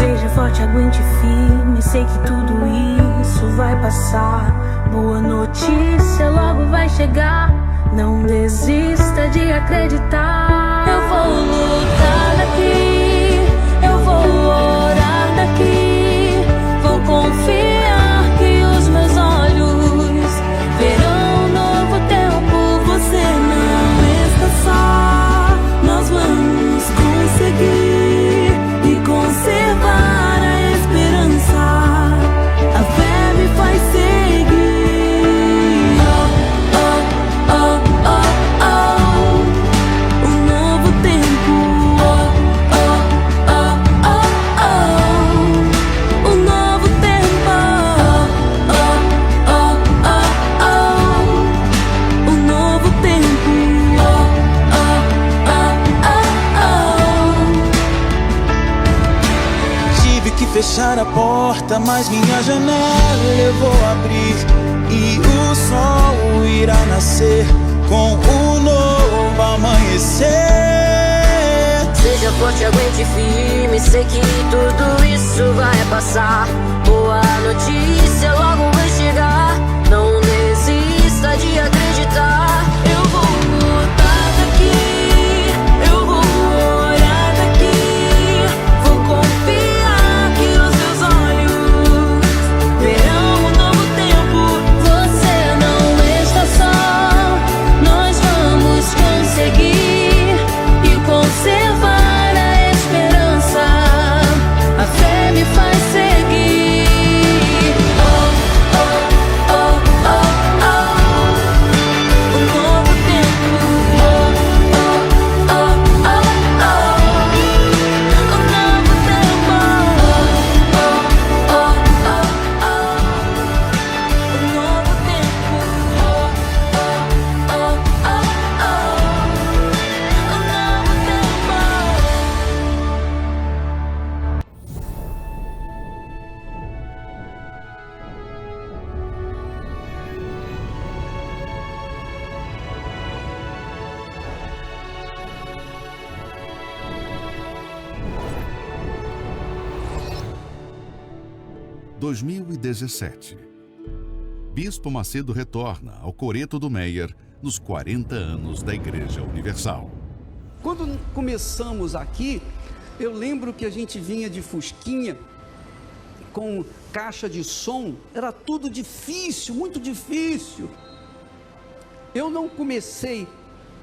Seja forte, aguente firme, sei que tudo isso vai passar. Boa notícia logo vai chegar, não desista de acreditar. Eu vou lutar daqui, eu vou orar daqui, vou confiar que os meus olhos verão um novo tempo. Você não está só, nós vamos conseguir e conservar a esperança. A fé me faz seguir. Oh, oh, oh, oh, oh. Um novo tempo. Oh, oh, oh, oh, oh. Um novo tempo. Oh, oh, oh, oh, oh. Um novo tempo. Oh, oh, oh, oh. Tive que fechar a porta, mas minha janela eu vou abrir e o sol irá nascer com um novo amanhecer. Seja forte, aguente firme, sei que tudo isso vai passar. Boa notícia logo vai chegar, não desista de acreditar. Eu vou lutar daqui, eu vou orar daqui, vou confiar que os meus olhos verão um novo tempo. Você não está só, nós vamos conseguir e conservar a esperança. A fé me faz seguir. Oh, oh, oh, oh, oh. Um novo tempo. Oh, oh, oh, oh, oh. Um novo tempo. Oh, oh, oh, oh. Um novo tempo. Oh, oh, oh, oh, oh. Um novo tempo. – 2017. Bispo Macedo retorna ao Coreto do Meyer nos 40 anos da Igreja Universal. Quando começamos aqui, eu lembro que a gente vinha de Fusquinha com caixa de som, era tudo difícil, muito difícil. Eu não comecei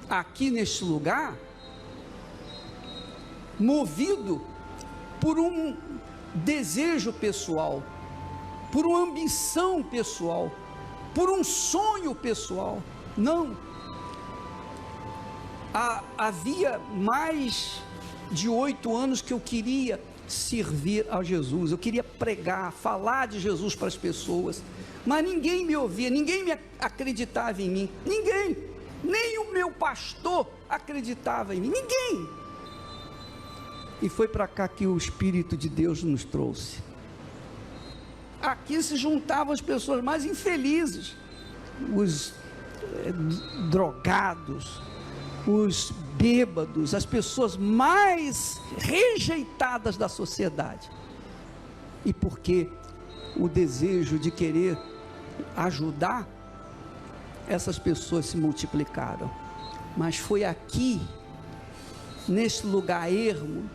aqui neste lugar movido por um desejo pessoal, por uma ambição pessoal, por um sonho pessoal. Não. Havia mais de 8 anos que eu queria servir a Jesus, eu queria pregar, falar de Jesus para as pessoas, mas ninguém me ouvia, ninguém me acreditava em mim, ninguém, nem o meu pastor acreditava em mim, ninguém. E foi para cá que o Espírito de Deus nos trouxe. Aqui se juntavam as pessoas mais infelizes, os drogados, os bêbados, as pessoas mais rejeitadas da sociedade. E porque o desejo de querer ajudar, essas pessoas se multiplicaram. Mas foi aqui, nesse lugar ermo,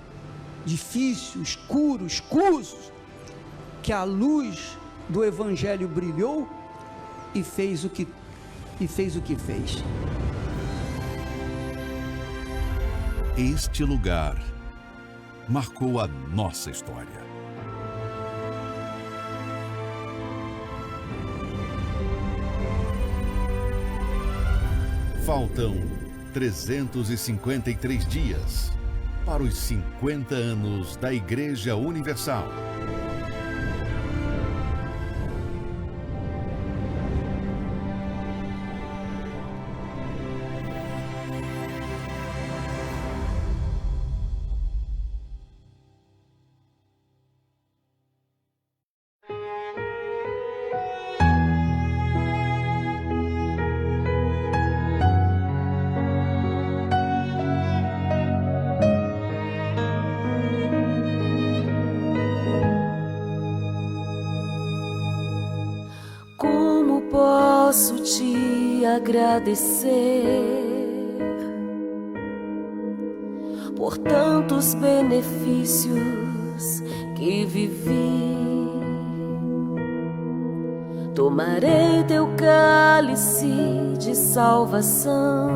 difícil, escuro, escuso, que a luz do Evangelho brilhou e fez o que fez. Este lugar marcou a nossa história. Faltam 353 dias para os 50 anos da Igreja Universal. posso te agradecer por tantos benefícios que vivi. Tomarei teu cálice de salvação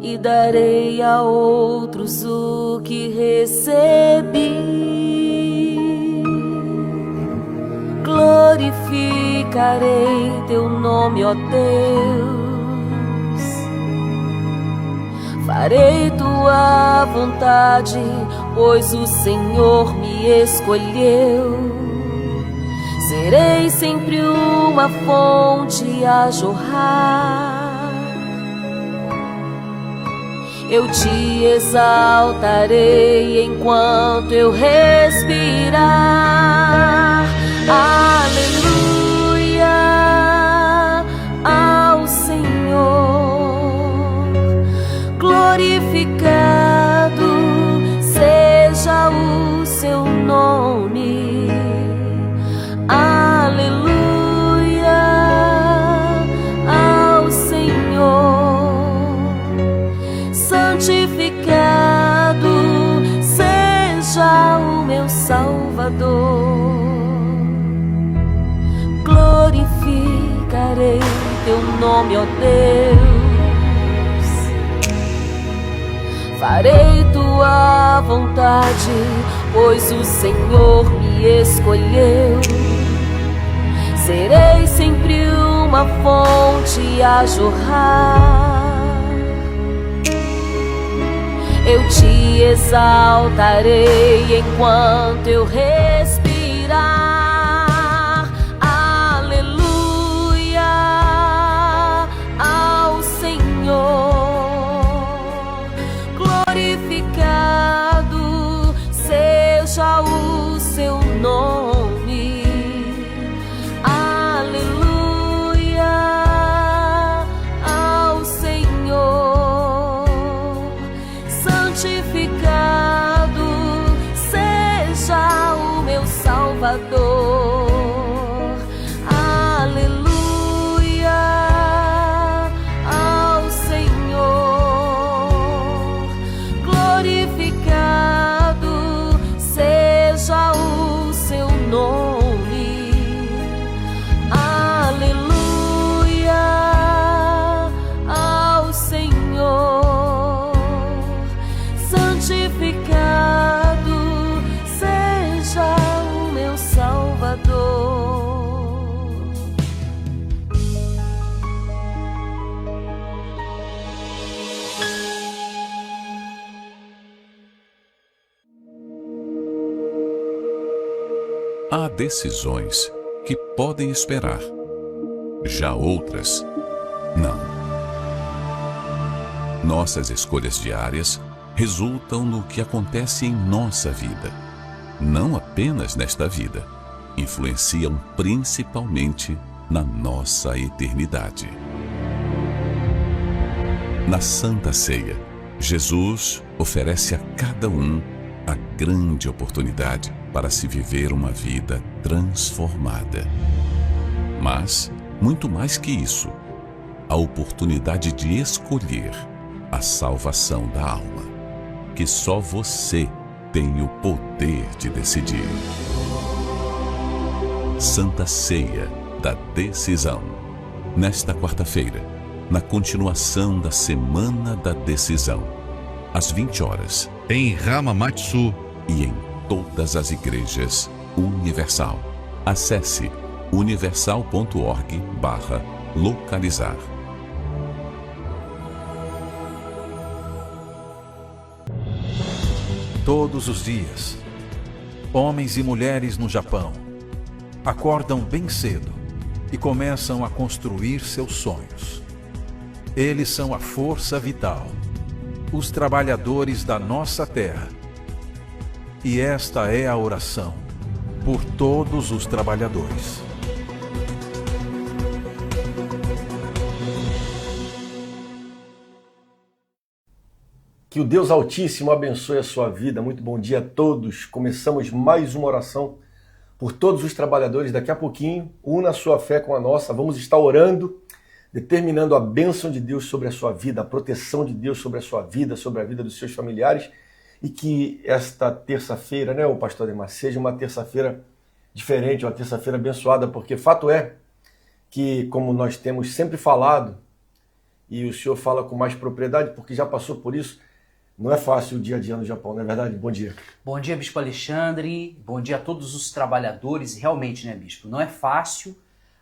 e darei a outros o que recebi. Glorificarei teu nome, ó Deus. Farei tua vontade, pois o Senhor me escolheu. Serei sempre uma fonte a jorrar. Eu te exaltarei enquanto eu respirar. Aleluia ao Senhor. Glorificado seja o seu nome. Aleluia ao Senhor. Santificado seja o meu Salvador. Glorificarei teu nome, ó Deus. Farei tua vontade, pois o Senhor me escolheu. Serei sempre uma fonte a jorrar. Eu te exaltarei enquanto eu respirar. Aleluia ao Senhor. Glorificado seja o seu nome. Salvador. Aleluia ao Senhor. Glorificado seja o seu nome. Aleluia ao Senhor. Santificado seja Salvador. Há decisões que podem esperar, já outras não. Nossas escolhas diárias resultam no que acontece em nossa vida. Não apenas nesta vida, influenciam principalmente na nossa eternidade. Na Santa Ceia, Jesus oferece a cada um a grande oportunidade para se viver uma vida transformada. Mas, muito mais que isso, a oportunidade de escolher a salvação da alma, que só você tem o poder de decidir. Santa Ceia da Decisão. Nesta quarta-feira, na continuação da Semana da Decisão, às 20 horas, em Hamamatsu e em todas as igrejas Universal. Acesse universal.org/localizar. Todos os dias, homens e mulheres no Japão acordam bem cedo e começam a construir seus sonhos. Eles são a força vital, os trabalhadores da nossa terra. E esta é a oração por todos os trabalhadores. Que o Deus Altíssimo abençoe a sua vida. Muito bom dia a todos. Começamos mais uma oração por todos os trabalhadores. Daqui a pouquinho, una a sua fé com a nossa. Vamos estar orando, determinando a bênção de Deus sobre a sua vida, a proteção de Deus sobre a sua vida, sobre a vida dos seus familiares. E que esta terça-feira, né, o pastor Ademar, seja uma terça-feira diferente, uma terça-feira abençoada, porque fato é que, como nós temos sempre falado, e o senhor fala com mais propriedade, porque já passou por isso, não é fácil o dia a dia no Japão, não é verdade? Bom dia. Bom dia, Bispo Alexandre. Bom dia a todos os trabalhadores. Realmente, né, Bispo? Não é fácil.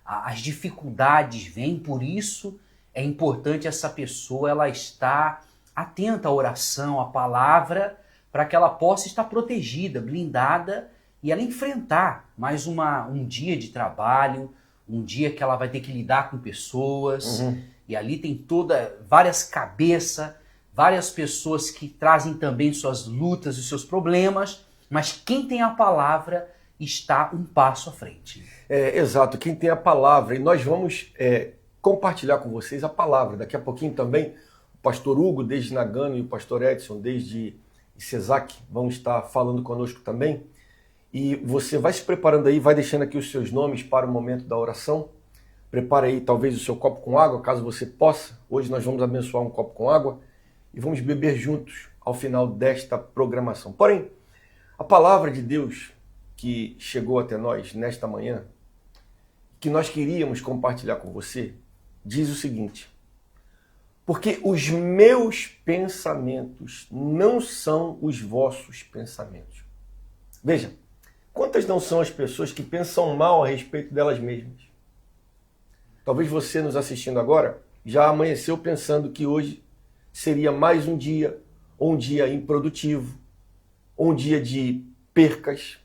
As dificuldades vêm, por isso é importante essa pessoa ela estar atenta à oração, à palavra, para que ela possa estar protegida, blindada e ela enfrentar mais um dia de trabalho, um dia que ela vai ter que lidar com pessoas. E ali tem várias cabeças, várias pessoas que trazem também suas lutas e seus problemas, mas quem tem a palavra está um passo à frente. Exato, quem tem a palavra. E nós vamos compartilhar com vocês a palavra. Daqui a pouquinho também o pastor Hugo, desde Nagano, e o pastor Edson, desde Isezaki, vão estar falando conosco também. E você vai se preparando aí, vai deixando aqui os seus nomes para o momento da oração. Prepara aí talvez o seu copo com água, caso você possa. Hoje nós vamos abençoar um copo com água e vamos beber juntos ao final desta programação. Porém, a palavra de Deus que chegou até nós nesta manhã, que nós queríamos compartilhar com você, diz o seguinte: porque os meus pensamentos não são os vossos pensamentos. Veja, quantas não são as pessoas que pensam mal a respeito delas mesmas? Talvez você nos assistindo agora já amanheceu pensando que hoje seria mais um dia, ou um dia improdutivo, ou um dia de percas.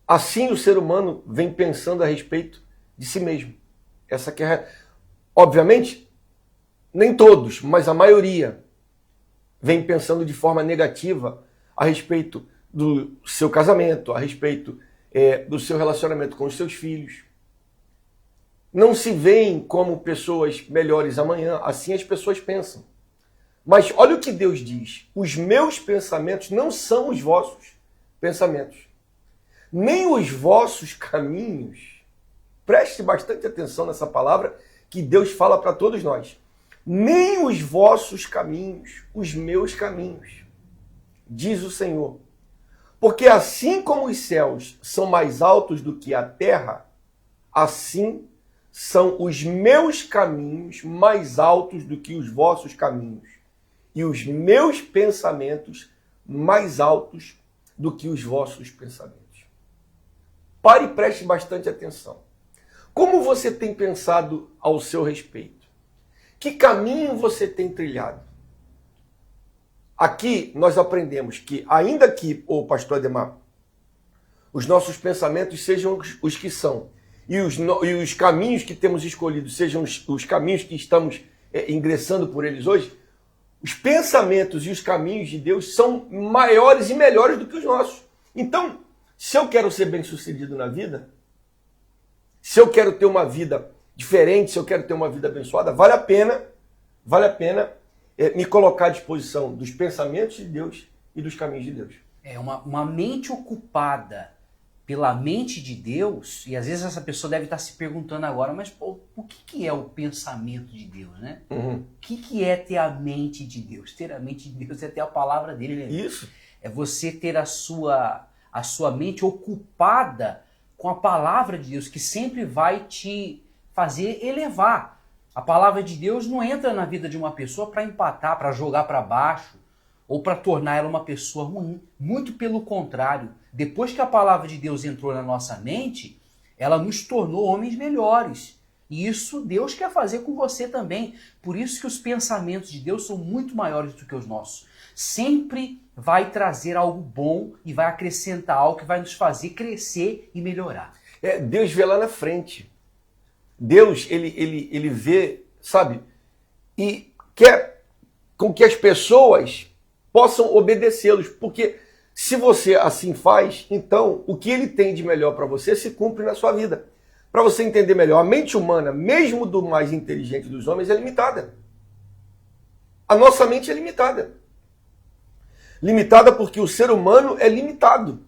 Assim o ser humano vem pensando a respeito de si mesmo. Essa que é, obviamente, nem todos, mas a maioria vem pensando de forma negativa a respeito do seu casamento, a respeito do seu relacionamento com os seus filhos. Não se veem como pessoas melhores amanhã, assim as pessoas pensam. Mas olha o que Deus diz: os meus pensamentos não são os vossos pensamentos, nem os vossos caminhos. Preste bastante atenção nessa palavra que Deus fala para todos nós. Nem os vossos caminhos, os meus caminhos, diz o Senhor. Porque assim como os céus são mais altos do que a terra, assim são os meus caminhos mais altos do que os vossos caminhos, e os meus pensamentos mais altos do que os vossos pensamentos. Pare e preste bastante atenção. Como você tem pensado ao seu respeito? Que caminho você tem trilhado? Aqui nós aprendemos que, ainda que, pastor Ademar, os nossos pensamentos sejam os que são, e os caminhos que temos escolhido sejam os caminhos que estamos ingressando por eles hoje, os pensamentos e os caminhos de Deus são maiores e melhores do que os nossos. Então, se eu quero ser bem-sucedido na vida, se eu quero ter uma vida diferente, se eu quero ter uma vida abençoada, vale a pena me colocar à disposição dos pensamentos de Deus e dos caminhos de Deus. Uma mente ocupada pela mente de Deus, e às vezes essa pessoa deve estar se perguntando agora, mas o que é o pensamento de Deus, né? O que é ter a mente de Deus? Ter a mente de Deus é ter a palavra dele. Né? Isso. É você ter a sua mente ocupada com a palavra de Deus, que sempre vai te fazer elevar. A palavra de Deus não entra na vida de uma pessoa para empatar, para jogar para baixo, ou para tornar ela uma pessoa ruim. Muito pelo contrário. Depois que a palavra de Deus entrou na nossa mente, ela nos tornou homens melhores. E isso Deus quer fazer com você também. Por isso que os pensamentos de Deus são muito maiores do que os nossos. Sempre vai trazer algo bom e vai acrescentar algo que vai nos fazer crescer e melhorar. Deus vê lá na frente. Deus, ele vê, sabe? E quer com que as pessoas possam obedecê-los. Porque se você assim faz, então o que ele tem de melhor para você se cumpre na sua vida. Para você entender melhor, a mente humana, mesmo do mais inteligente dos homens, é limitada. A nossa mente é limitada. Limitada porque o ser humano é limitado.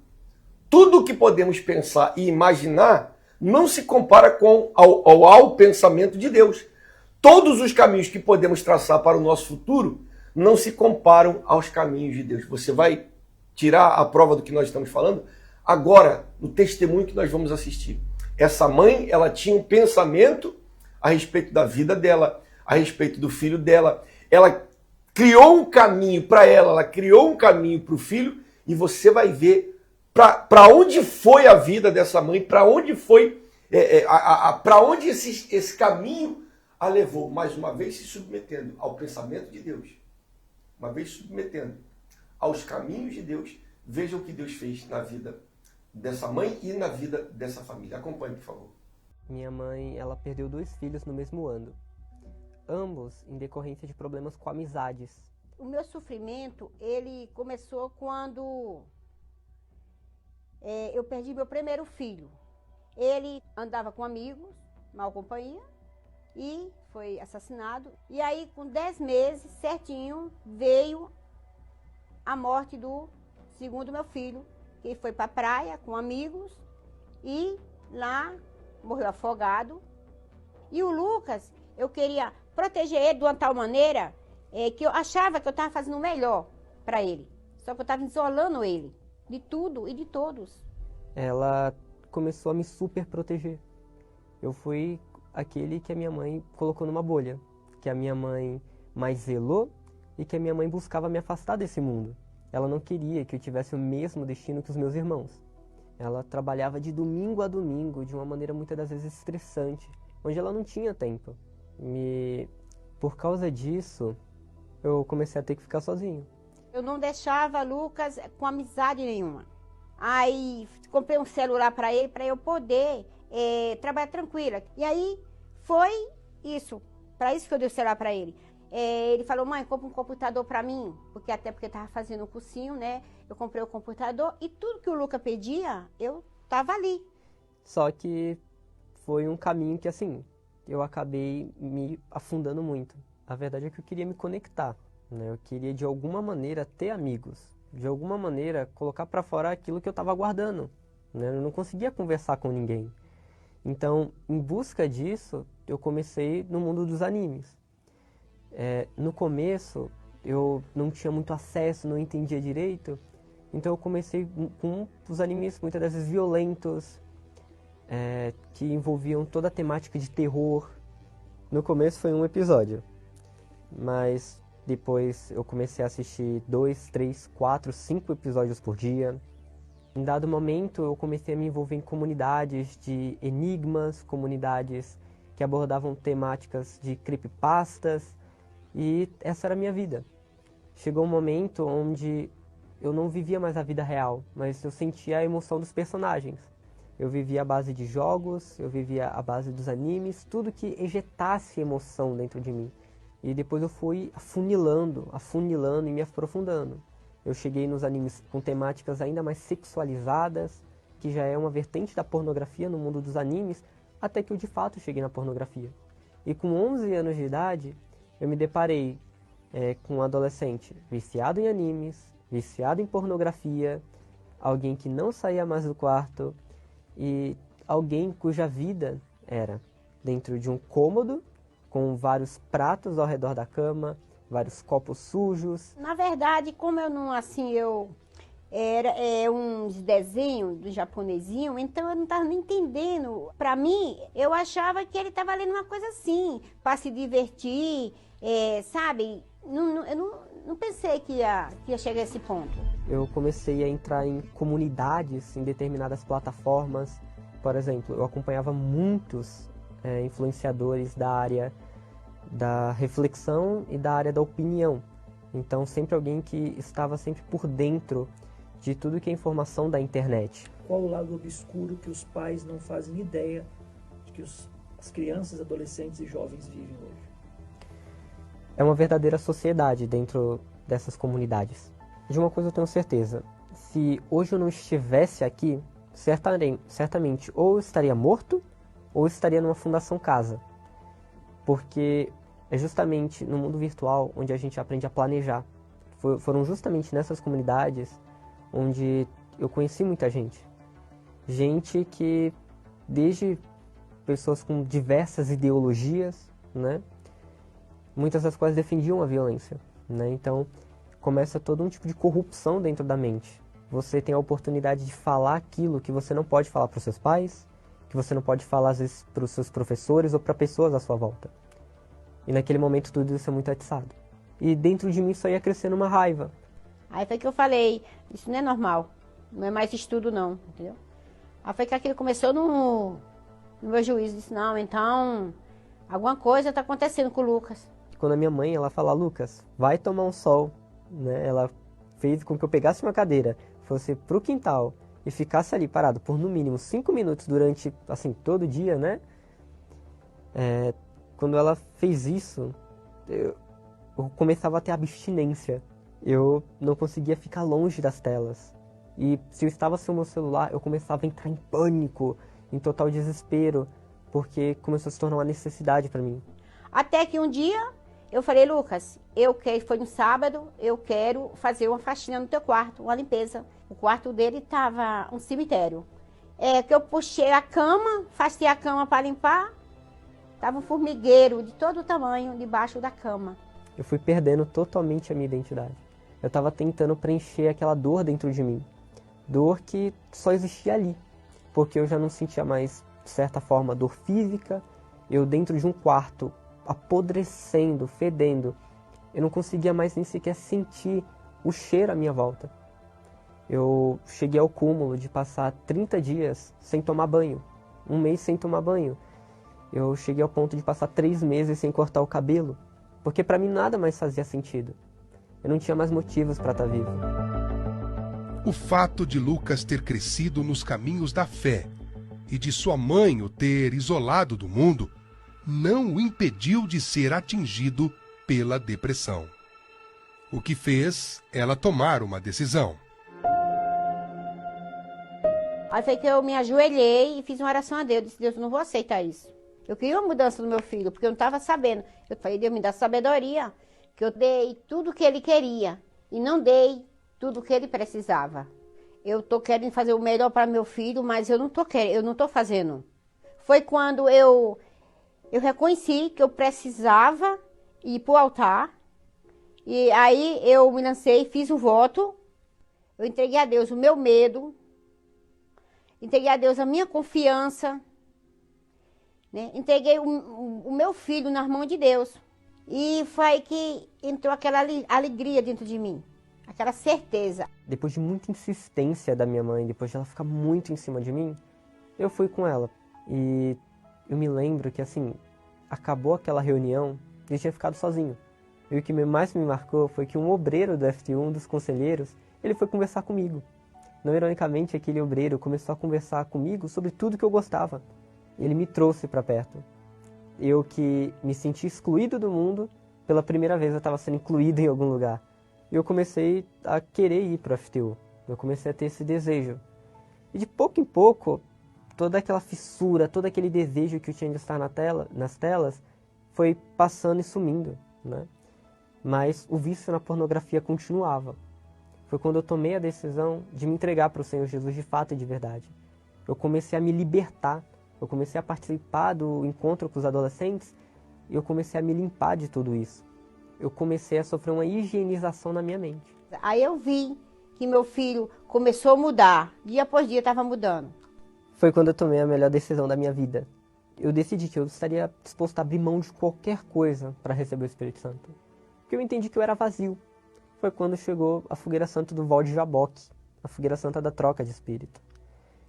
tudo que podemos pensar e imaginar não se compara ao pensamento de Deus. Todos os caminhos que podemos traçar para o nosso futuro não se comparam aos caminhos de Deus. Você vai tirar a prova do que nós estamos falando agora, no testemunho que nós vamos assistir. Essa mãe, ela tinha um pensamento a respeito da vida dela, a respeito do filho dela. Ela criou um caminho para ela criou um caminho para o filho, e você vai ver para onde foi a vida dessa mãe, para onde foi, para onde esse caminho a levou, mais uma vez se submetendo ao pensamento de Deus, uma vez submetendo aos caminhos de Deus. Veja o que Deus fez na vida dessa mãe e na vida dessa família. Acompanhe, por favor. Minha mãe, ela perdeu 2 filhos no mesmo ano, ambos em decorrência de problemas com amizades. O meu sofrimento, ele começou quando eu perdi meu primeiro filho. Ele andava com amigos, mal companhia, e foi assassinado. E aí, com 10 meses, certinho, veio a morte do segundo meu filho, que foi para a praia com amigos e lá morreu afogado. E o Lucas, eu queria proteger ele de uma tal maneira que eu achava que eu estava fazendo o melhor para ele. Só que eu estava isolando ele de tudo e de todos. Ela começou a me super proteger. Eu fui aquele que a minha mãe colocou numa bolha, que a minha mãe mais zelou e que a minha mãe buscava me afastar desse mundo. Ela não queria que eu tivesse o mesmo destino que os meus irmãos. Ela trabalhava de domingo a domingo, de uma maneira muitas das vezes estressante, onde ela não tinha tempo. E por causa disso, eu comecei a ter que ficar sozinho. Eu não deixava Lucas com amizade nenhuma. Aí comprei um celular para ele, para eu poder trabalhar tranquila. E aí foi isso, para isso que eu dei o celular para ele. Ele falou: mãe, compra um computador para mim, porque eu estava fazendo um cursinho, né? Eu comprei o computador e tudo que o Lucas pedia, eu estava ali. Só que foi um caminho que, assim, eu acabei me afundando muito. A verdade é que eu queria me conectar, né? Eu queria, de alguma maneira, ter amigos. De alguma maneira, colocar para fora aquilo que eu estava guardando, né? Eu não conseguia conversar com ninguém. Então, em busca disso, eu comecei no mundo dos animes. No começo, eu não tinha muito acesso, não entendia direito. Então, eu comecei com os animes muitas vezes violentos, que envolviam toda a temática de terror. No começo foi um episódio, mas depois eu comecei a assistir 2, 3, 4, 5 episódios por dia. Em dado momento, eu comecei a me envolver em comunidades de enigmas, comunidades que abordavam temáticas de creepypastas, e essa era a minha vida. Chegou um momento onde eu não vivia mais a vida real, mas eu sentia a emoção dos personagens. Eu vivia à base de jogos, eu vivia à base dos animes, tudo que injetasse emoção dentro de mim. E depois eu fui afunilando e me aprofundando. Eu cheguei nos animes com temáticas ainda mais sexualizadas, que já é uma vertente da pornografia no mundo dos animes, até que eu de fato cheguei na pornografia. E com 11 anos de idade, eu me deparei com um adolescente viciado em animes, viciado em pornografia, alguém que não saía mais do quarto e alguém cuja vida era dentro de um cômodo com vários pratos ao redor da cama, vários copos sujos. Na verdade, como eu não, assim, era uns desenhos do japonesinho, então eu não estava nem entendendo. Para mim, eu achava que ele estava lendo uma coisa assim, para se divertir, sabe? Eu não pensei que ia chegar a esse ponto. Eu comecei a entrar em comunidades, em determinadas plataformas. Por exemplo, eu acompanhava muitos influenciadores da área da reflexão e da área da opinião. Então, sempre alguém que estava sempre por dentro de tudo que é informação da internet. Qual o lado obscuro que os pais não fazem ideia de que as crianças, adolescentes e jovens vivem hoje? É uma verdadeira sociedade dentro dessas comunidades. De uma coisa eu tenho certeza: se hoje eu não estivesse aqui, certamente ou eu estaria morto ou eu estaria numa fundação casa. Porque é justamente no mundo virtual onde a gente aprende a planejar. Foram justamente nessas comunidades onde eu conheci muita gente. Gente que, desde pessoas com diversas ideologias, né? Muitas das quais defendiam a violência, né? Então, começa todo um tipo de corrupção dentro da mente. Você tem a oportunidade de falar aquilo que você não pode falar para os seus pais, que você não pode falar, às vezes, para os seus professores ou para pessoas à sua volta. E naquele momento tudo isso é muito atiçado. E dentro de mim só ia crescendo uma raiva. Aí foi que eu falei, isso não é normal, não é mais estudo não, entendeu? Aí foi que aquilo começou no meu juízo, disse, não, então, alguma coisa está acontecendo com o Lucas. Quando a minha mãe, ela fala, Lucas, vai tomar um sol, né? Ela fez com que eu pegasse uma cadeira, fosse pro quintal e ficasse ali parado por no mínimo 5 minutos durante, assim, todo dia, né? Quando ela fez isso, eu começava a ter abstinência. Eu não conseguia ficar longe das telas. E se eu estava sem o meu celular, eu começava a entrar em pânico, em total desespero, porque começou a se tornar uma necessidade para mim. Até que um dia eu falei, Lucas, foi no sábado, eu quero fazer uma faxina no teu quarto, uma limpeza. O quarto dele estava um cemitério. Que eu puxei a cama, afastei a cama para limpar, estava um formigueiro de todo o tamanho debaixo da cama. Eu fui perdendo totalmente a minha identidade. Eu estava tentando preencher aquela dor dentro de mim. Dor que só existia ali. Porque eu já não sentia mais, de certa forma, dor física. Eu dentro de um quarto, apodrecendo, fedendo. Eu não conseguia mais nem sequer sentir o cheiro à minha volta. Eu cheguei ao cúmulo de passar 30 dias sem tomar banho. 1 mês sem tomar banho. Eu cheguei ao ponto de passar 3 meses sem cortar o cabelo. Porque para mim nada mais fazia sentido. Eu não tinha mais motivos para estar vivo. O fato de Lucas ter crescido nos caminhos da fé e de sua mãe o ter isolado do mundo não o impediu de ser atingido pela depressão. O que fez ela tomar uma decisão. Aí foi que eu me ajoelhei e fiz uma oração a Deus. Eu disse, Deus, eu não vou aceitar isso. Eu queria uma mudança no meu filho, porque eu não estava sabendo. Eu falei, Deus, me dá sabedoria, que eu dei tudo o que ele queria e não dei tudo o que ele precisava. Eu estou querendo fazer o melhor para meu filho, mas eu não estou fazendo. Foi quando eu reconheci que eu precisava ir para o altar. E aí eu me lancei, fiz um voto. Eu entreguei a Deus o meu medo. Entreguei a Deus a minha confiança. Né? Entreguei o meu filho nas mãos de Deus. E foi aí que entrou aquela alegria dentro de mim. Aquela certeza. Depois de muita insistência da minha mãe, depois de ela ficar muito em cima de mim, eu fui com ela. E eu me lembro que, assim, acabou aquela reunião e eu tinha ficado sozinho. E o que mais me marcou foi que um obreiro do FTU, um dos conselheiros, ele foi conversar comigo. Não ironicamente, aquele obreiro começou a conversar comigo sobre tudo que eu gostava. Ele me trouxe para perto. Eu que me senti excluído do mundo, pela primeira vez eu estava sendo incluído em algum lugar. E eu comecei a querer ir para o FTU. Eu comecei a ter esse desejo. E de pouco em pouco, toda aquela fissura, todo aquele desejo que eu tinha de estar nas telas, foi passando e sumindo, né? Mas o vício na pornografia continuava. Foi quando eu tomei a decisão de me entregar para o Senhor Jesus de fato e de verdade. Eu comecei a me libertar. Eu comecei a participar do encontro com os adolescentes e eu comecei a me limpar de tudo isso. Eu comecei a sofrer uma higienização na minha mente. Aí eu vi que meu filho começou a mudar. Dia após dia estava mudando. Foi quando eu tomei a melhor decisão da minha vida. Eu decidi que eu estaria disposto a abrir mão de qualquer coisa para receber o Espírito Santo. Porque eu entendi que eu era vazio. Foi quando chegou a fogueira santa do Val de Jaboque, a fogueira santa da troca de espírito.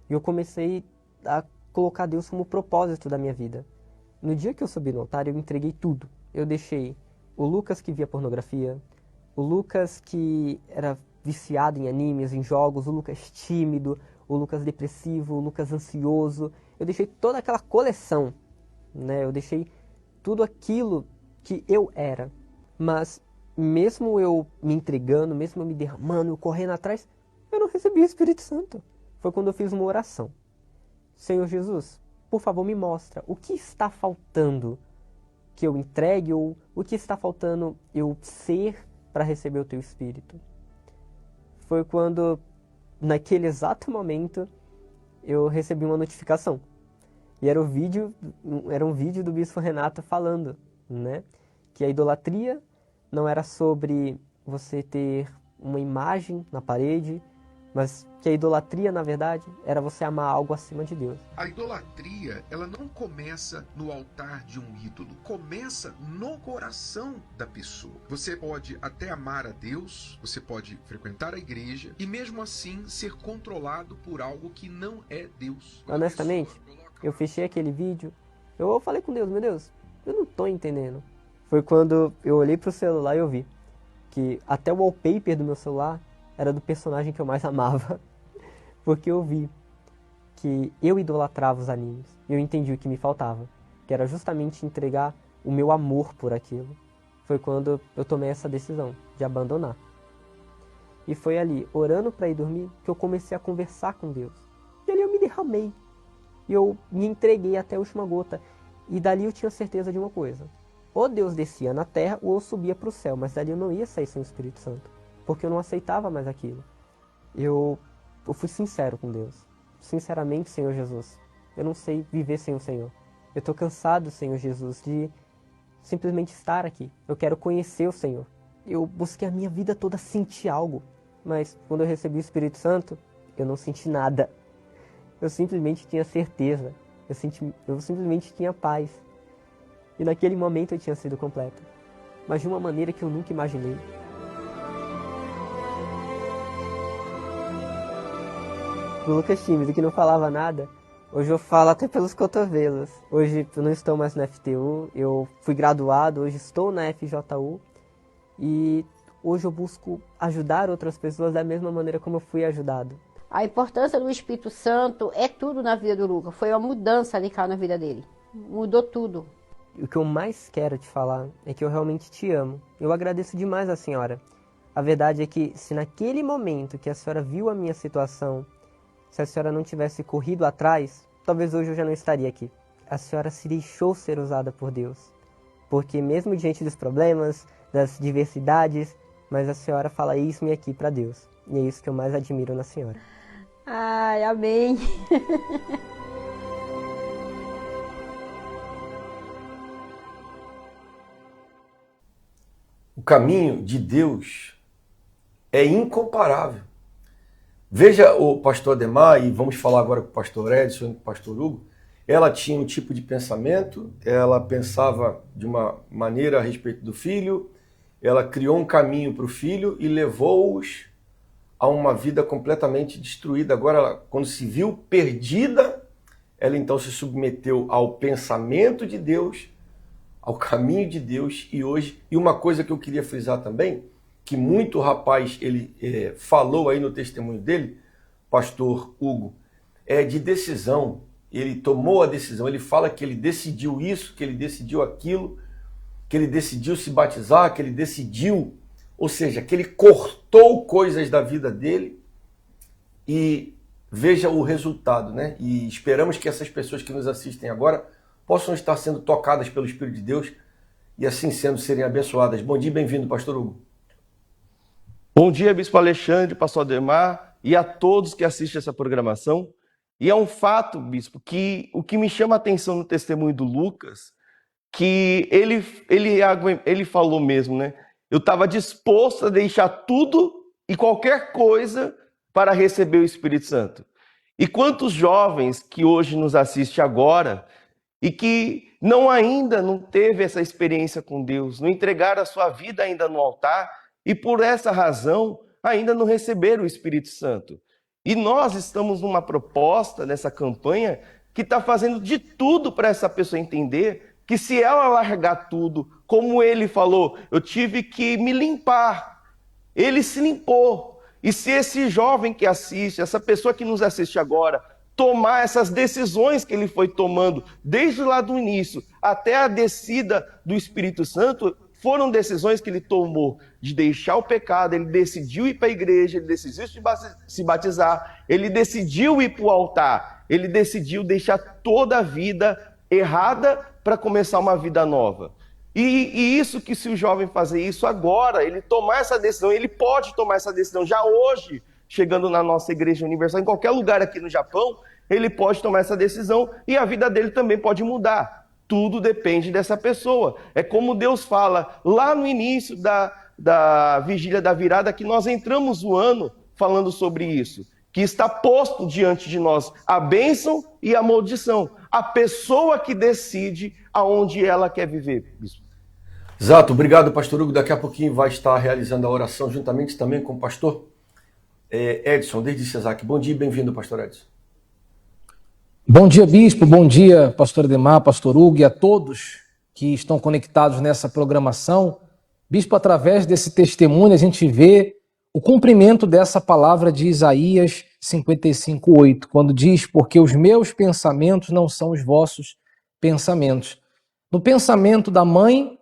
E eu comecei a colocar Deus como propósito da minha vida. No dia que eu subi no altar, eu entreguei tudo. Eu deixei o Lucas que via pornografia, o Lucas que era viciado em animes, em jogos, o Lucas tímido, o Lucas depressivo, o Lucas ansioso. Eu deixei toda aquela coleção, né? Eu deixei tudo aquilo que eu era. Mas mesmo eu me entregando, mesmo eu me derramando, eu correndo atrás, eu não recebi o Espírito Santo. Foi quando eu fiz uma oração. Senhor Jesus, por favor, me mostra o que está faltando que eu entregue ou o que está faltando eu ser para receber o Teu Espírito. Foi quando, naquele exato momento, eu recebi uma notificação. E era um vídeo do Bispo Renato falando, né, que a idolatria não era sobre você ter uma imagem na parede, mas que a idolatria, na verdade, era você amar algo acima de Deus. A idolatria, ela não começa no altar de um ídolo, começa no coração da pessoa. Você pode até amar a Deus, você pode frequentar a igreja e mesmo assim ser controlado por algo que não é Deus. Honestamente, eu fechei aquele vídeo, eu falei com Deus, meu Deus, eu não tô entendendo. Foi quando eu olhei pro celular e eu vi que até o wallpaper do meu celular era do personagem que eu mais amava. Porque eu vi que eu idolatrava os animes. E eu entendi o que me faltava, que era justamente entregar o meu amor por aquilo. Foi quando eu tomei essa decisão de abandonar. E foi ali, orando para ir dormir, que eu comecei a conversar com Deus. E ali eu me derramei. E eu me entreguei até a última gota. E dali eu tinha certeza de uma coisa. Ou Deus descia na terra, ou eu subia para o céu. Mas dali eu não ia sair sem o Espírito Santo. Porque eu não aceitava mais aquilo. Eu fui sincero com Deus. Sinceramente, Senhor Jesus, eu não sei viver sem o Senhor. Eu estou cansado, Senhor Jesus, de simplesmente estar aqui. Eu quero conhecer o Senhor. Eu busquei a minha vida toda sentir algo. Mas quando eu recebi o Espírito Santo, eu não senti nada. Eu simplesmente tinha certeza. Eu simplesmente tinha paz. E naquele momento eu tinha sido completo. Mas de uma maneira que eu nunca imaginei. O Lucas tímido, que não falava nada, hoje eu falo até pelos cotovelos. Hoje eu não estou mais na FTU, eu fui graduado, hoje estou na FJU. E hoje eu busco ajudar outras pessoas da mesma maneira como eu fui ajudado. A importância do Espírito Santo é tudo na vida do Lucas. Foi uma mudança radical na vida dele. Mudou tudo. O que eu mais quero te falar é que eu realmente te amo. Eu agradeço demais a senhora. A verdade é que se naquele momento que a senhora viu a minha situação, se a senhora não tivesse corrido atrás, talvez hoje eu já não estaria aqui. A senhora se deixou ser usada por Deus. Porque mesmo diante dos problemas, das diversidades, mas a senhora fala isso e aqui para Deus. E é isso que eu mais admiro na senhora. Ai, amém. O caminho de Deus é incomparável. Veja o pastor Ademar, e vamos falar agora com o pastor Edson e com o pastor Hugo. Ela tinha um tipo de pensamento, ela pensava de uma maneira a respeito do filho, ela criou um caminho para o filho e levou-os a uma vida completamente destruída. Agora, quando se viu perdida, ela então se submeteu ao pensamento de Deus, ao caminho de Deus, e hoje, e uma coisa que eu queria frisar também, que muito rapaz ele falou aí no testemunho dele, pastor Hugo, é de decisão. Ele tomou a decisão, ele fala que ele decidiu isso, que ele decidiu aquilo, que ele decidiu se batizar, que ele decidiu, ou seja, que ele cortou coisas da vida dele, e veja o resultado, né? E esperamos que essas pessoas que nos assistem agora possam estar sendo tocadas pelo Espírito de Deus e assim sendo serem abençoadas. Bom dia e bem-vindo, pastor Hugo. Bom dia, Bispo Alexandre, pastor Ademar e a todos que assistem essa programação. E é um fato, Bispo, que o que me chama a atenção no testemunho do Lucas, que ele falou mesmo, né? Eu estava disposto a deixar tudo e qualquer coisa para receber o Espírito Santo. E quantos jovens que hoje nos assistem agora e que ainda não teve essa experiência com Deus, não entregaram a sua vida ainda no altar e por essa razão ainda não receberam o Espírito Santo. E nós estamos numa proposta nessa campanha que está fazendo de tudo para essa pessoa entender que se ela largar tudo, como ele falou, eu tive que me limpar. Ele se limpou. E se esse jovem que assiste, essa pessoa que nos assiste agora, tomar essas decisões que ele foi tomando desde lá do início até a descida do Espírito Santo, foram decisões que ele tomou de deixar o pecado, ele decidiu ir para a igreja, ele decidiu se batizar, ele decidiu ir para o altar, ele decidiu deixar toda a vida errada para começar uma vida nova. E isso que se o jovem fazer isso agora, ele tomar essa decisão, ele pode tomar essa decisão já hoje, chegando na nossa Igreja Universal, em qualquer lugar aqui no Japão, ele pode tomar essa decisão e a vida dele também pode mudar. Tudo depende dessa pessoa. É como Deus fala lá no início da vigília da virada, que nós entramos o ano falando sobre isso, que está posto diante de nós a bênção e a maldição. A pessoa que decide aonde ela quer viver, bispo. Exato, obrigado, pastor Hugo. Daqui a pouquinho vai estar realizando a oração juntamente também com o pastor Edson, desde Cesac. Bom dia e bem-vindo, pastor Edson. Bom dia, bispo. Bom dia, pastor Ademar, pastor Hugo e a todos que estão conectados nessa programação. Bispo, através desse testemunho, a gente vê o cumprimento dessa palavra de Isaías 55:8, quando diz: porque os meus pensamentos não são os vossos pensamentos. No pensamento da mãe,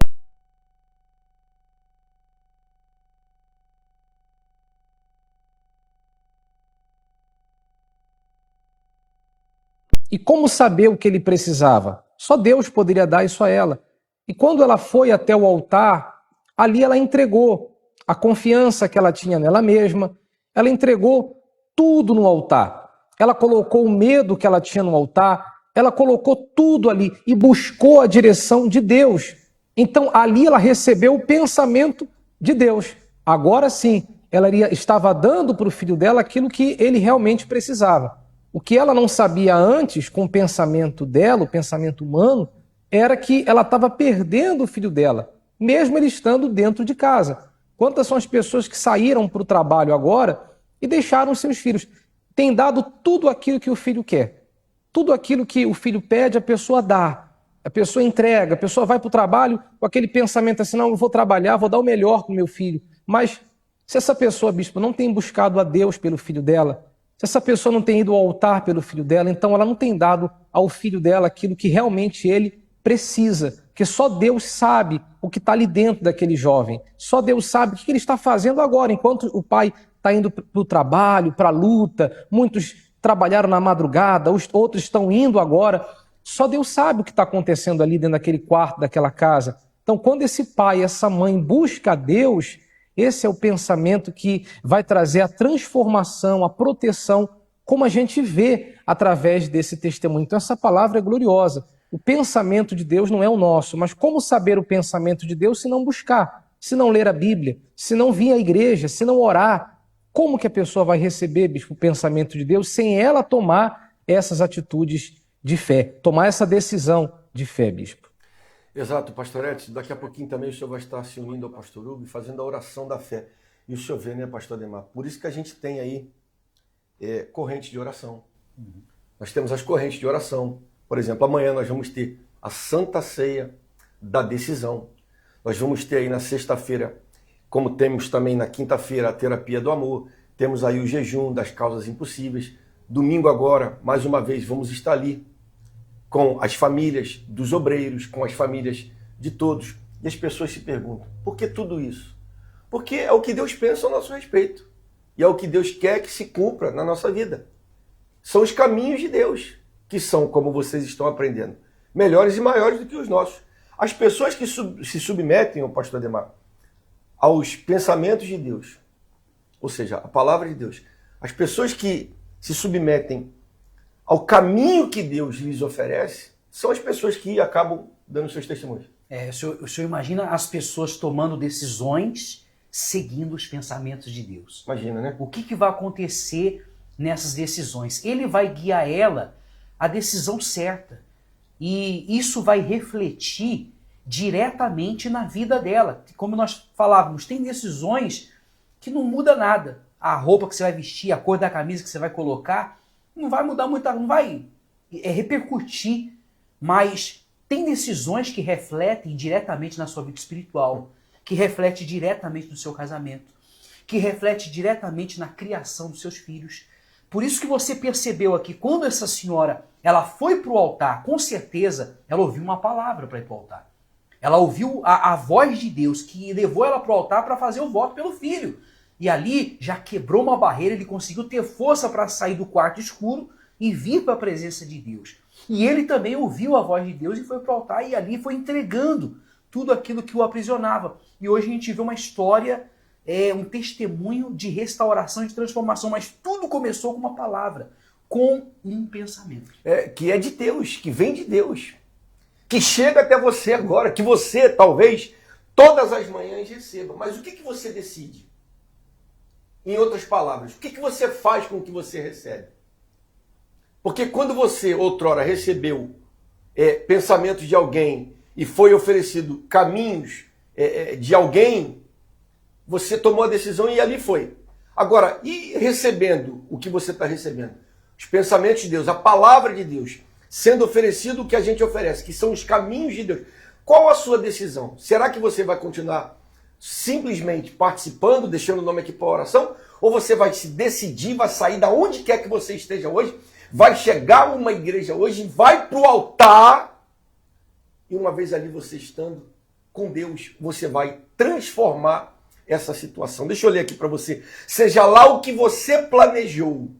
e como saber o que ele precisava? Só Deus poderia dar isso a ela. E quando ela foi até o altar, ali ela entregou a confiança que ela tinha nela mesma, ela entregou tudo no altar. Ela colocou o medo que ela tinha no altar, ela colocou tudo ali e buscou a direção de Deus. Então ali ela recebeu o pensamento de Deus. Agora sim, ela estava dando para o filho dela aquilo que ele realmente precisava. O que ela não sabia antes, com o pensamento dela, o pensamento humano, era que ela estava perdendo o filho dela, mesmo ele estando dentro de casa. Quantas são as pessoas que saíram para o trabalho agora e deixaram seus filhos? Tem dado tudo aquilo que o filho quer. Tudo aquilo que o filho pede, a pessoa dá. A pessoa entrega, a pessoa vai para o trabalho com aquele pensamento assim: não, eu vou trabalhar, vou dar o melhor para o meu filho. Mas se essa pessoa, bispo, não tem buscado a Deus pelo filho dela, se essa pessoa não tem ido ao altar pelo filho dela, então ela não tem dado ao filho dela aquilo que realmente ele precisa. Porque só Deus sabe o que está ali dentro daquele jovem. Só Deus sabe o que ele está fazendo agora, enquanto o pai está indo para o trabalho, para a luta. Muitos trabalharam na madrugada, os outros estão indo agora. Só Deus sabe o que está acontecendo ali dentro daquele quarto, daquela casa. Então, quando esse pai, essa mãe busca a Deus, esse é o pensamento que vai trazer a transformação, a proteção, como a gente vê através desse testemunho. Então essa palavra é gloriosa. O pensamento de Deus não é o nosso, mas como saber o pensamento de Deus se não buscar, se não ler a Bíblia, se não vir à igreja, se não orar? Como que a pessoa vai receber, bispo, o pensamento de Deus sem ela tomar essas atitudes de fé, tomar essa decisão de fé, bispo? Exato, pastor Edson. Daqui a pouquinho também o senhor vai estar se unindo ao pastor Hugo e fazendo a oração da fé. E o senhor vê, né, pastor Ademar? Por isso que a gente tem aí correntes de oração. Nós temos as correntes de oração. Por exemplo, amanhã nós vamos ter a Santa Ceia da Decisão. Nós vamos ter aí na sexta-feira, como temos também na quinta-feira, a Terapia do Amor. Temos aí o jejum das causas impossíveis. Domingo agora, mais uma vez, vamos estar ali com as famílias dos obreiros, com as famílias de todos. E as pessoas se perguntam: por que tudo isso? Porque é o que Deus pensa a nosso respeito. E é o que Deus quer que se cumpra na nossa vida. São os caminhos de Deus, que são, como vocês estão aprendendo, melhores e maiores do que os nossos. As pessoas que se submetem, pastor Ademar, aos pensamentos de Deus, ou seja, a palavra de Deus, as pessoas que se submetem ao caminho que Deus lhes oferece, são as pessoas que acabam dando seus testemunhos. O senhor imagina as pessoas tomando decisões seguindo os pensamentos de Deus. Imagina, né? O que vai acontecer nessas decisões? Ele vai guiar ela à decisão certa. E isso vai refletir diretamente na vida dela. Como nós falávamos, tem decisões que não muda nada. A roupa que você vai vestir, a cor da camisa que você vai colocar, não vai mudar muito, não vai repercutir, mas tem decisões que refletem diretamente na sua vida espiritual, que reflete diretamente no seu casamento, que reflete diretamente na criação dos seus filhos. Por isso que você percebeu aqui, quando essa senhora ela foi para o altar, com certeza ela ouviu uma palavra para ir para o altar. Ela ouviu a voz de Deus que levou ela para o altar para fazer o voto pelo filho. E ali já quebrou uma barreira, ele conseguiu ter força para sair do quarto escuro e vir para a presença de Deus. E ele também ouviu a voz de Deus e foi para o altar e ali foi entregando tudo aquilo que o aprisionava. E hoje a gente vê uma história, um testemunho de restauração e de transformação, mas tudo começou com uma palavra. com um pensamento. Que é de Deus, que vem de Deus, que chega até você agora, que você, talvez, todas as manhãs receba. Mas o que você decide? Em outras palavras, o que você faz com o que você recebe? Porque quando você, outrora, recebeu pensamentos de alguém e foi oferecido caminhos de alguém, você tomou a decisão e ali foi. Agora, e recebendo o que você está recebendo? Os pensamentos de Deus, a palavra de Deus, sendo oferecido o que a gente oferece, que são os caminhos de Deus. Qual a sua decisão? Será que você vai continuar simplesmente participando, deixando o nome aqui para a oração? Ou você vai se decidir, vai sair da onde quer que você esteja hoje, vai chegar numa igreja hoje, vai para o altar, e uma vez ali você estando com Deus, você vai transformar essa situação. Deixa eu ler aqui para você. Seja lá o que você planejou.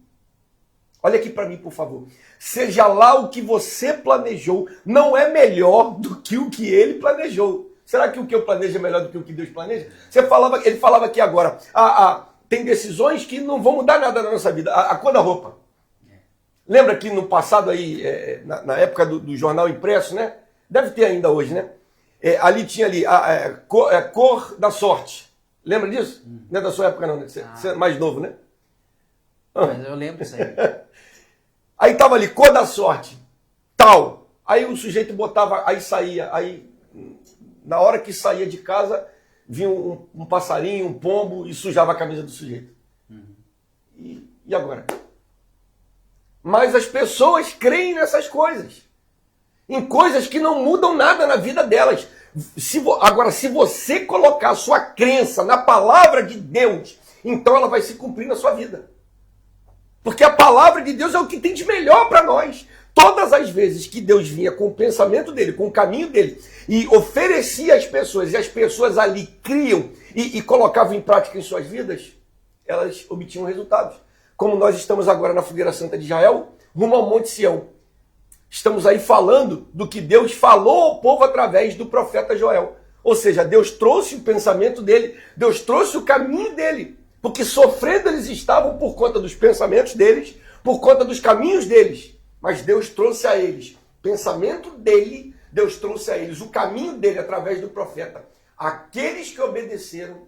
Olha aqui para mim, por favor. Seja lá o que você planejou, não é melhor do que o que ele planejou. Será que o que eu planejo é melhor do que o que Deus planeja? Ele falava aqui agora, tem decisões que não vão mudar nada na nossa vida. A cor da roupa. Lembra que no passado aí, na época do jornal impresso, né? Deve ter ainda hoje, né? Ali tinha ali a cor da sorte. Lembra disso? Não é da sua época não, né? Você é mais novo, né? Mas eu lembro disso aí. Aí tava ali, cor da sorte, tal. Aí o sujeito botava, aí saía, aí na hora que saía de casa, vinha um passarinho, um pombo e sujava a camisa do sujeito. E agora? Mas as pessoas creem nessas coisas. Em coisas que não mudam nada na vida delas. Agora, se você colocar a sua crença na palavra de Deus, então ela vai se cumprir na sua vida. Porque a palavra de Deus é o que tem de melhor para nós. Todas as vezes que Deus vinha com o pensamento dele, com o caminho dele, e oferecia às pessoas, e as pessoas ali criam e colocavam em prática em suas vidas, elas obtinham resultados. Como nós estamos agora na Fogueira Santa de Israel, rumo ao Monte Sião. Estamos aí falando do que Deus falou ao povo através do profeta Joel. Ou seja, Deus trouxe o pensamento dele, Deus trouxe o caminho dele. Porque sofrendo eles estavam por conta dos pensamentos deles, por conta dos caminhos deles. Mas Deus trouxe a eles o pensamento dele, Deus trouxe a eles o caminho dele através do profeta. Aqueles que obedeceram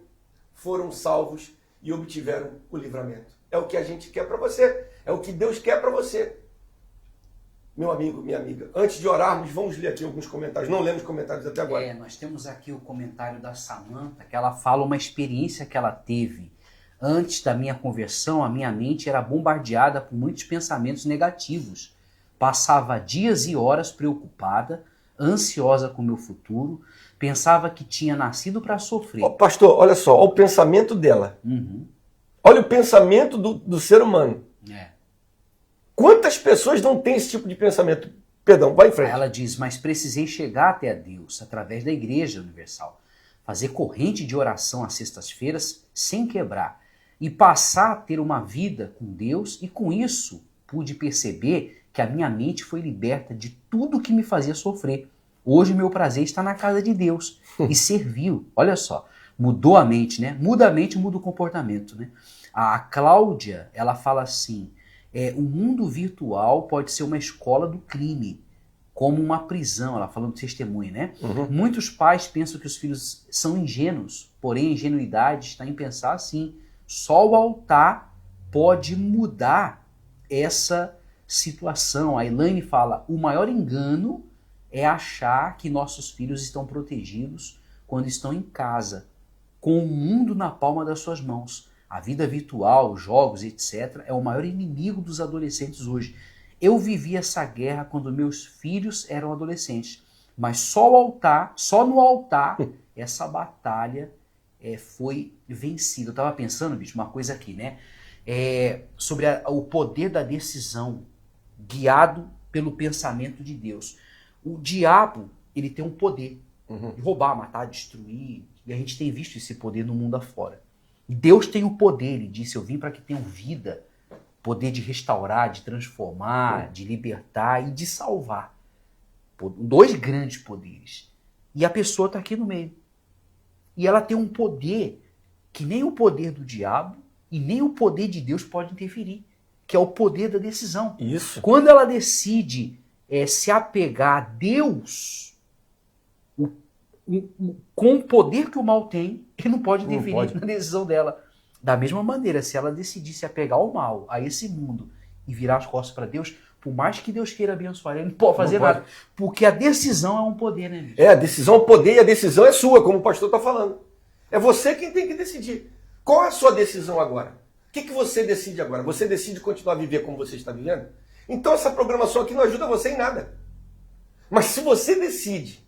foram salvos e obtiveram o livramento. É o que a gente quer para você, é o que Deus quer para você. Meu amigo, minha amiga, antes de orarmos, vamos ler aqui alguns comentários. Não lemos comentários até agora. Nós temos aqui o comentário da Samanta, que ela fala uma experiência que ela teve. Antes da minha conversão, a minha mente era bombardeada por muitos pensamentos negativos. Passava dias e horas preocupada, ansiosa com o meu futuro, pensava que tinha nascido para sofrer. Pastor, olha só, olha o pensamento dela. Olha o pensamento do ser humano. Quantas pessoas não têm esse tipo de pensamento? Perdão, vai em frente. Ela diz, mas precisei chegar até a Deus através da Igreja Universal, fazer corrente de oração às sextas-feiras sem quebrar e passar a ter uma vida com Deus, e com isso pude perceber que a minha mente foi liberta de tudo que me fazia sofrer. Hoje meu prazer está na casa de Deus e serviu. Olha só, mudou a mente, né? Muda a mente, muda o comportamento, né? A Cláudia, ela fala assim, o mundo virtual pode ser uma escola do crime, como uma prisão, ela falando de testemunho, né? Muitos pais pensam que os filhos são ingênuos, porém a ingenuidade está em pensar assim, só o altar pode mudar essa situação. A Elaine fala, o maior engano é achar que nossos filhos estão protegidos quando estão em casa, com o mundo na palma das suas mãos. A vida virtual, jogos, etc., é o maior inimigo dos adolescentes hoje. Eu vivi essa guerra quando meus filhos eram adolescentes, mas só no altar, essa batalha foi vencida. Eu estava pensando, bicho, uma coisa aqui, né? Sobre o poder da decisão, guiado pelo pensamento de Deus. O diabo, ele tem um poder de roubar, matar, destruir, e a gente tem visto esse poder no mundo afora. Deus tem o poder, ele disse, eu vim para que tenham vida, poder de restaurar, de transformar, de libertar e de salvar. Dois grandes poderes. E a pessoa está aqui no meio. E ela tem um poder que nem o poder do diabo e nem o poder de Deus pode interferir. que é o poder da decisão. Isso. Quando ela decide se apegar a Deus, com o poder que o mal tem, ele não pode interferir na decisão dela. Da mesma maneira, se ela decidir se apegar ao mal, a esse mundo, e virar as costas para Deus, por mais que Deus queira abençoar ele, não pode fazer nada. Porque a decisão é um poder, né, bicho? A decisão é um poder e a decisão é sua, como o pastor está falando. É você quem tem que decidir. Qual é a sua decisão agora? O que você decide agora? Você decide continuar a viver como você está vivendo? Então essa programação aqui não ajuda você em nada. Mas se você decide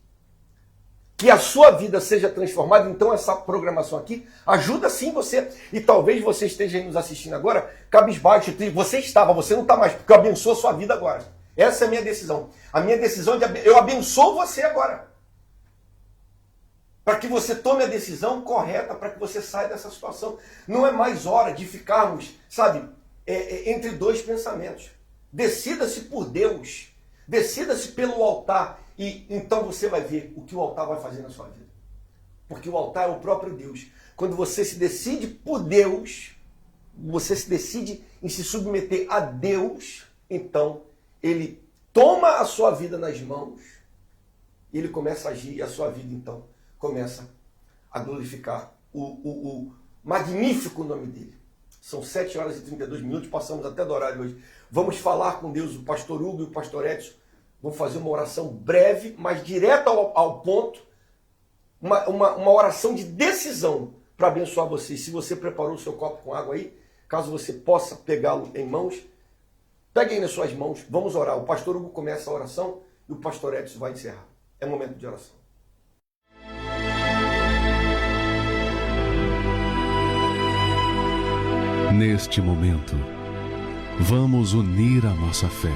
que a sua vida seja transformada, então essa programação aqui ajuda sim você. E talvez você esteja aí nos assistindo agora, cabisbaixo, você não está mais, porque eu abençoo a sua vida agora. Essa é a minha decisão. A minha decisão é eu abençoo você agora. Para que você tome a decisão correta, para que você saia dessa situação. Não é mais hora de ficarmos, entre dois pensamentos. Decida-se por Deus. Decida-se pelo altar. E então você vai ver o que o altar vai fazer na sua vida. Porque o altar é o próprio Deus. Quando você se decide por Deus, você se decide em se submeter a Deus, então ele toma a sua vida nas mãos e ele começa a agir e a sua vida então começa a glorificar o magnífico nome dele. São 7 horas e 32 minutos, passamos até do horário hoje. Vamos falar com Deus, o pastor Hugo e o pastor Edson. Vamos fazer uma oração breve, mas direta ao ponto. Uma oração de decisão para abençoar você. Se você preparou o seu copo com água aí, caso você possa pegá-lo em mãos, pegue aí nas suas mãos, vamos orar. O pastor Hugo começa a oração e o pastor Edson vai encerrar. É momento de oração. Neste momento, vamos unir a nossa fé.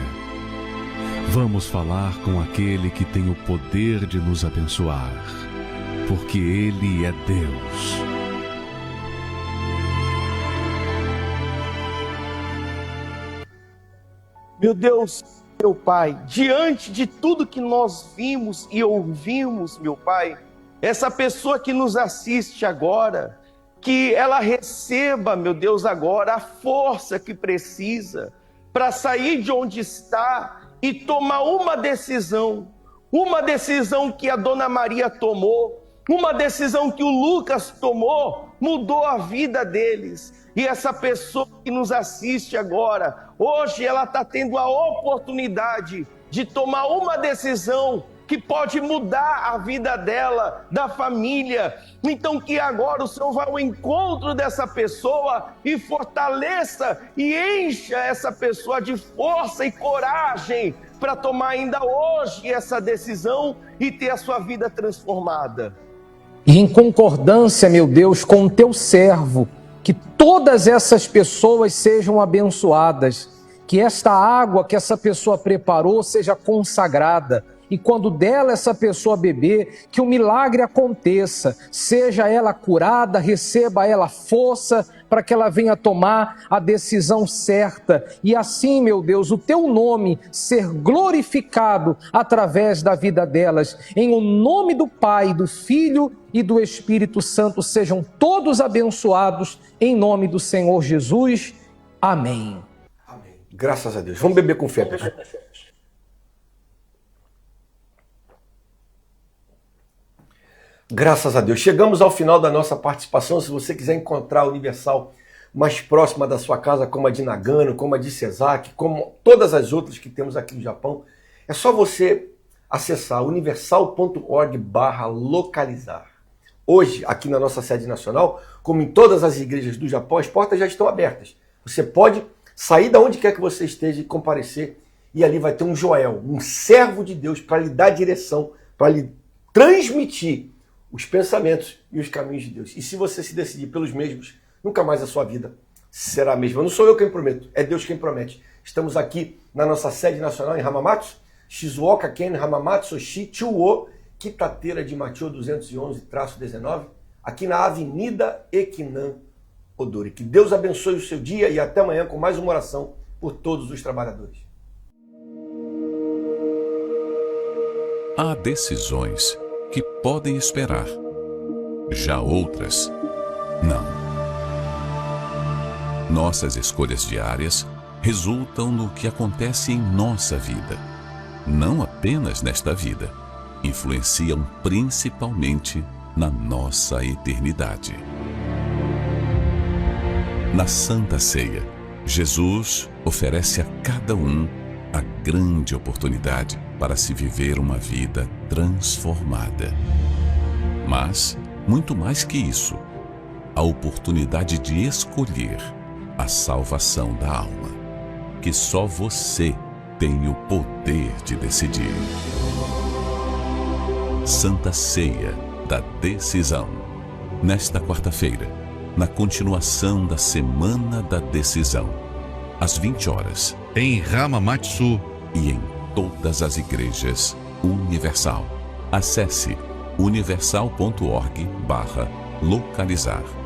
Vamos falar com aquele que tem o poder de nos abençoar, porque Ele é Deus. Meu Deus, meu Pai, diante de tudo que nós vimos e ouvimos, meu Pai, essa pessoa que nos assiste agora, que ela receba, meu Deus, agora a força que precisa para sair de onde está e tomar uma decisão que a Dona Maria tomou, uma decisão que o Lucas tomou, mudou a vida deles. E essa pessoa que nos assiste agora, hoje ela está tendo a oportunidade de tomar uma decisão que pode mudar a vida dela, da família. Então que agora o Senhor vá ao encontro dessa pessoa e fortaleça e encha essa pessoa de força e coragem para tomar ainda hoje essa decisão e ter a sua vida transformada. E em concordância, meu Deus, com o teu servo, que todas essas pessoas sejam abençoadas, que esta água que essa pessoa preparou seja consagrada, e quando dela essa pessoa beber, que o milagre aconteça, seja ela curada, receba ela força para que ela venha tomar a decisão certa. E assim, meu Deus, o teu nome ser glorificado através da vida delas. Em o nome do Pai, do Filho e do Espírito Santo, sejam todos abençoados em nome do Senhor Jesus. Amém. Amém. Graças a Deus. Vamos beber com fé, pessoal. Graças a Deus. Chegamos ao final da nossa participação. Se você quiser encontrar a Universal mais próxima da sua casa, como a de Nagano, como a de Sesaki, como todas as outras que temos aqui no Japão, é só você acessar universal.org/localizar. Hoje, aqui na nossa sede nacional, como em todas as igrejas do Japão, as portas já estão abertas. Você pode sair de onde quer que você esteja e comparecer, e ali vai ter um Joel, um servo de Deus, para lhe dar direção, para lhe transmitir os pensamentos e os caminhos de Deus. E se você se decidir pelos mesmos, nunca mais a sua vida será a mesma. Não sou eu quem prometo, é Deus quem promete. Estamos aqui na nossa sede nacional em Hamamatsu, Shizuoka Ken Hamamatsu Shi Chuo, Kitateira de Machio 211-19, aqui na Avenida Ekinan Odori. Que Deus abençoe o seu dia e até amanhã com mais uma oração por todos os trabalhadores. Há decisões que podem esperar, já outras não. Nossas escolhas diárias resultam no que acontece em nossa vida. Não apenas nesta vida, influenciam principalmente na nossa eternidade. Na Santa Ceia, Jesus oferece a cada um a grande oportunidade para se viver uma vida transformada. Mas, muito mais que isso, a oportunidade de escolher a salvação da alma, que só você tem o poder de decidir. Santa Ceia da Decisão. Nesta quarta-feira, na continuação da Semana da Decisão, às 20 horas, em Hamamatsu e em todas as igrejas Universal. Acesse universal.org/localizar.